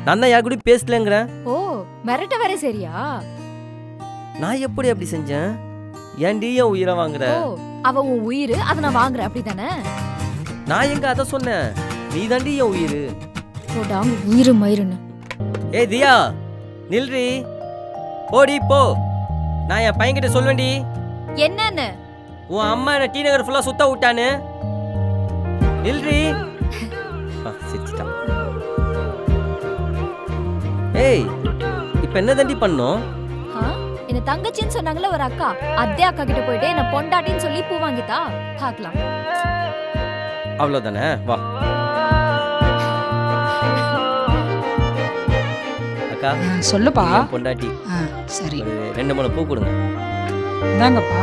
நான் தான் யார் கூட பேசலங்கிறேன். ஓ மிரட்ட வேற சரியா? நான் எப்படி அப்படி செஞ்சேன்? ஏன்டி என் உயிரை வாங்குற? ஓ அவ உன் உயிர், அதை நான் வாங்குறேன் அப்படிதானே? நான் எங்க அதை சொன்னேன்? நீ தாண்டி என் உயிர். போடா உயிர் மயிருன்னு. ஏய் தியா நில்றி, போடி போ. நான் என் பையன்கிட்ட சொல்வேண்டி என்னன்னு? உன் அம்மா என்ன டி நகர் ஃபுல்லா சுத்த விட்டான்னு. நில்றி. சிரிச்சிட்டான். ஏய் இப்ப என்ன தாண்டி பண்ணோம்? என்ன தங்கச்சின்னு சொன்னாங்களே ஒரு அக்கா, அதே அக்கா கிட்ட போயிட்டு என்ன பொண்டாட்டின்னு சொல்லி பூ வாங்கிட்டா. பார்க்கலாம். அவ்வளவுதானே? வா அக்கா. சொல்லுப்பா. பொண்டாட்டி சரி, ஒரு 2 3 பூ கொடுங்க. இந்தாங்கப்பா.